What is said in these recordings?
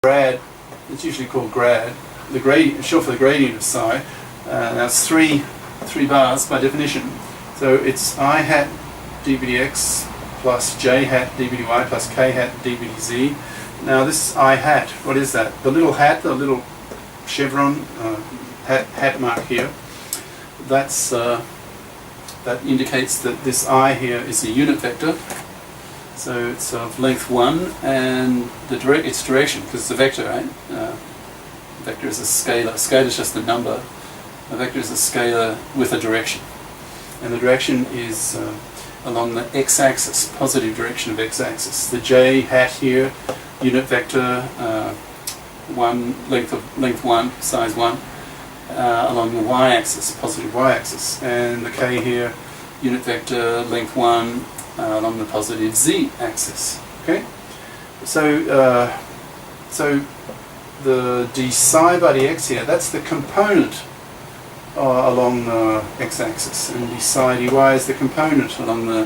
grad, it's usually called grad, the gradient, short for the gradient of psi. Now it's three bars by definition. So it's I hat d b dx plus j hat d b dy plus k hat d b dz. Now this I hat, what is that? The little hat, the little chevron hat mark here, that's that indicates that this I here is a unit vector. So it's of length 1 and its direction, because it's a vector, right? A vector is a scalar. Scalar is just a number. A vector is a scalar with a direction. And the direction is along the x-axis, positive direction of x-axis. The j hat here, unit vector, length 1, size 1, along the y-axis, positive y-axis. And the k here, unit vector, length 1, along the positive z-axis. Okay, so the d psi by dx here, that's the component along the x-axis, and d psi dy is the component along the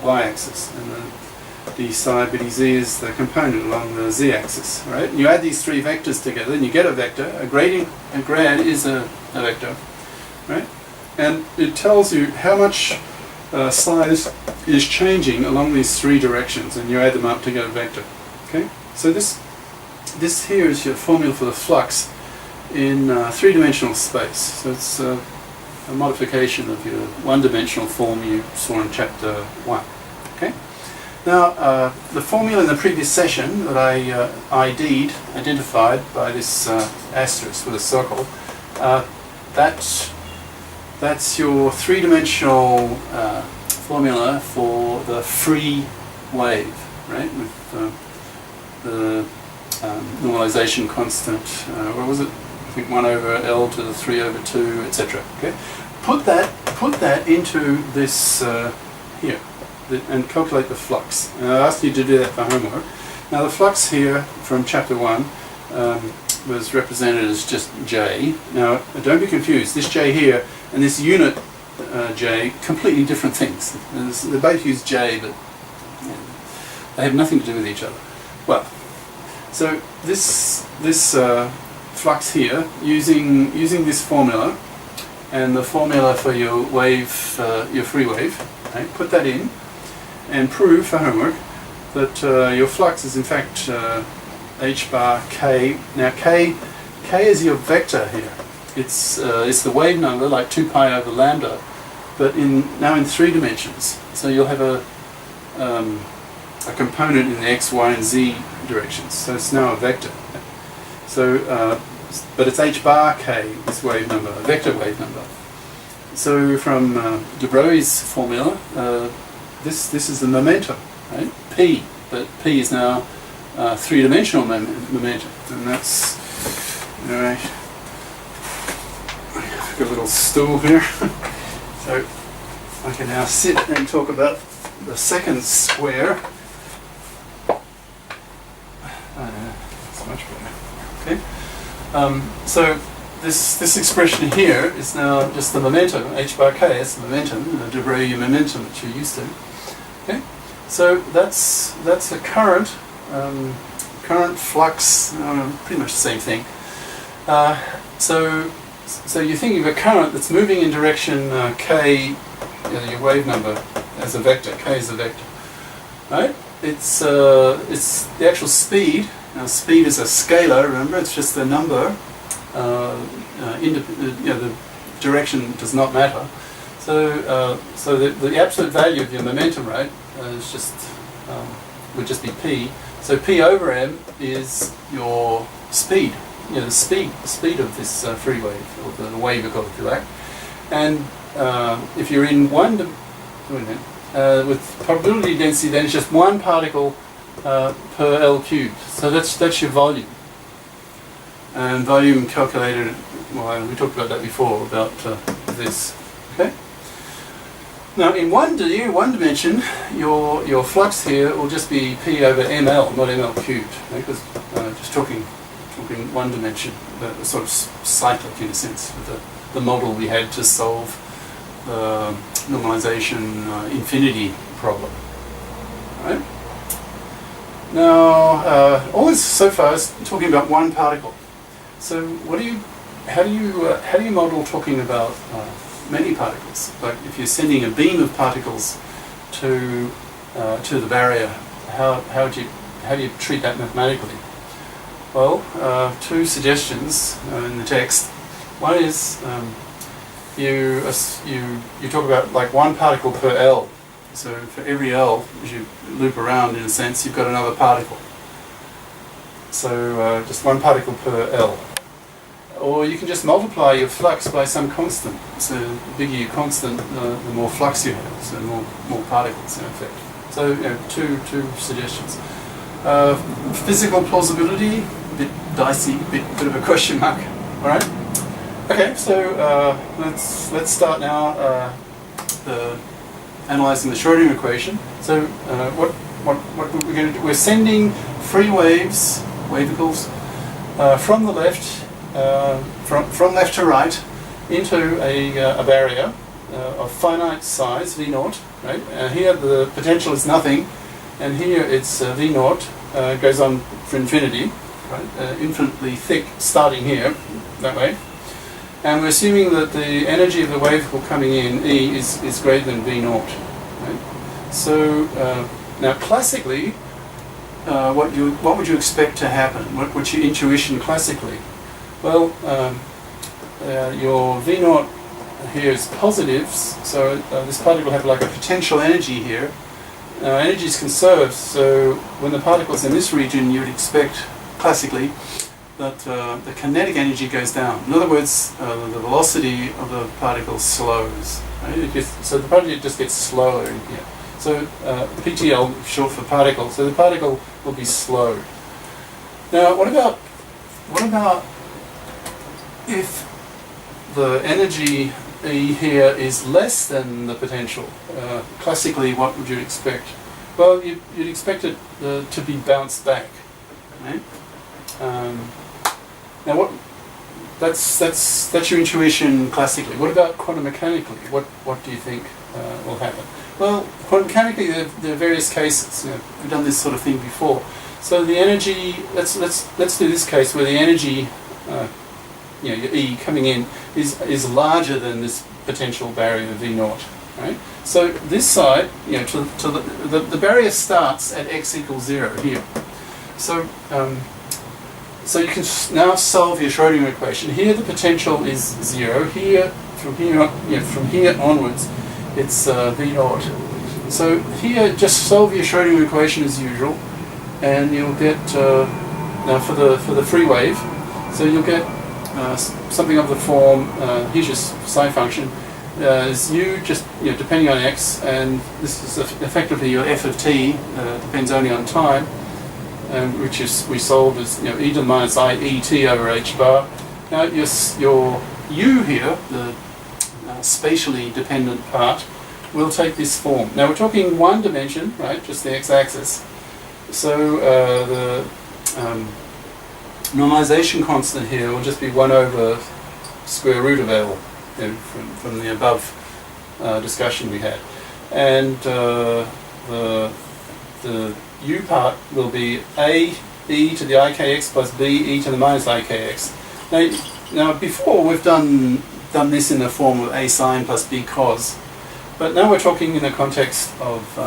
y-axis, and the d psi by dz is the component along the z-axis. Right? And you add these three vectors together, and you get a vector. A gradient, a grad is a vector, right? And it tells you how much size is changing along these three directions, and you add them up to get a vector. Okay, so this here is your formula for the flux in three-dimensional space. So it's a modification of your one-dimensional form you saw in chapter 1. Okay. Now the formula in the previous session that I identified by this asterisk with a circle, that's your three-dimensional formula for the free wave, right? With the normalization constant. What was it? I think 1 over L to the 3 over 2, etc. Okay. Put that into this here, and calculate the flux. And I asked you to do that for homework. Now the flux here from chapter 1 was represented as just J. Now don't be confused. This J here and this unit J, completely different things. They both use J, but they have nothing to do with each other. Well, so this flux here, using this formula and the formula for your wave, your free wave, right, put that in and prove for homework that your flux is in fact h bar k. Now k is your vector here. It's the wave number, like 2 pi over lambda, but now in 3 dimensions. So you'll have a component in the x, y, and z directions. So it's now a vector. So, but it's h bar k, this wave number, a vector wave number. So from de Broglie's formula, this is the momentum, right? P, but P is now 3-dimensional momentum, and that's, all right. I've got a little stool here, so I can now sit and talk about the second square. That's much better. Okay. So this expression here is now just the momentum, h bar k. It's the momentum, the de Broglie momentum that you're used to. Okay. So that's the current flux, pretty much the same thing. So you're thinking of a current that's moving in direction k, your wave number as a vector. K is a vector, right? It's the actual speed. Now speed is a scalar. Remember, it's just the number. The direction does not matter. So the absolute value of your momentum rate is just would just be p. So p over m is your speed. The speed of this free wave, or the wave you've got, if you like. And if you're in with probability density, then it's just one particle per L cubed. So that's your volume. And volume calculated, well, we talked about that before, about this. Okay. Now in one dimension, your flux here will just be P over ml, not ml cubed, because just talking one dimension, but sort of cyclic in a sense, with the model we had to solve the normalization infinity problem. Right? Now, all this so far is talking about one particle. So, how do you model talking about many particles? Like if you're sending a beam of particles to the barrier, how do you treat that mathematically? Well, two suggestions in the text. One is you talk about like one particle per L. So for every L, as you loop around, in a sense, you've got another particle. So just one particle per L. Or you can just multiply your flux by some constant. So the bigger your constant, the more flux you have. So more particles in effect. So two suggestions. Physical plausibility, a bit dicey, bit of a question mark. All right. Okay. So let's start now. Analyzing the Schrödinger equation. So what we're going to do? We're sending free waves, wavicles, from the left, from left to right, into a barrier of finite size V0. Right. Here the potential is nothing, and here it's V0 goes on for infinity. Right. Infinitely thick, starting here that way. And we're assuming that the energy of the waveform coming in, E, is greater than V0. Right? So now classically, what would you expect to happen? What's your intuition classically? Well, your V0 here is positives, so this particle will have like a potential energy here. Energy is conserved, so when the particle's in this region, you would expect classically that the kinetic energy goes down. In other words, the velocity of the particle slows. Right? So the particle just gets slower in here. So PTL, short for particle. So the particle will be slowed. Now, what about if the energy E here is less than the potential? Classically, what would you expect? Well, you'd expect it to be bounced back. Right? Now, that's your intuition classically. What about quantum mechanically? What do you think will happen? Well, quantum mechanically, there are various cases. We've done this sort of thing before. So the energy. Let's do this case where the energy, your E coming in is larger than this potential barrier V0. Right. So this side, the barrier starts at x equals 0 here. So you can now solve your Schrödinger equation. Here the potential is 0. Here, from here onwards, it's V0. So here, just solve your Schrödinger equation as usual, and you'll get now for the free wave. So you'll get something of the form. Here's your psi function. Is u just depending on x, and this is effectively your f of t. Depends only on time. Which we solved as e to the minus I e t over h bar. Now your u here, the spatially dependent part, will take this form. Now we're talking one dimension, right? Just the x-axis. So the normalization constant here will just be 1 over square root of L, from the above discussion we had, and the u part will be a e to the ikx plus b e to the minus ikx. Now before we've done this in the form of a sine plus b cos, but now we're talking in the context of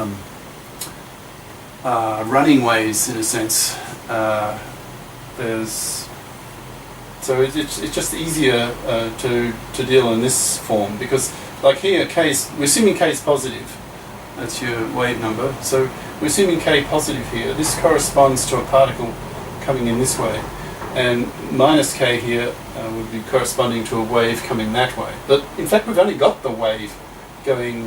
running waves in a sense. So it's just easier to deal in this form, because like here we're assuming k is positive. That's your wave number. So we're assuming k positive here. This corresponds to a particle coming in this way, and minus k here would be corresponding to a wave coming that way. But in fact, we've only got the wave going.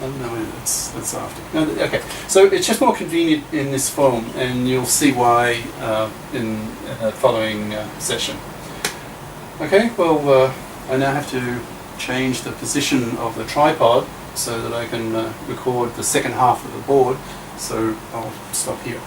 No, that's after. No, okay, so it's just more convenient in this form, and you'll see why in the following session. Okay, well, I now have to change the position of the tripod so that I can record the second half of the board, so I'll stop here.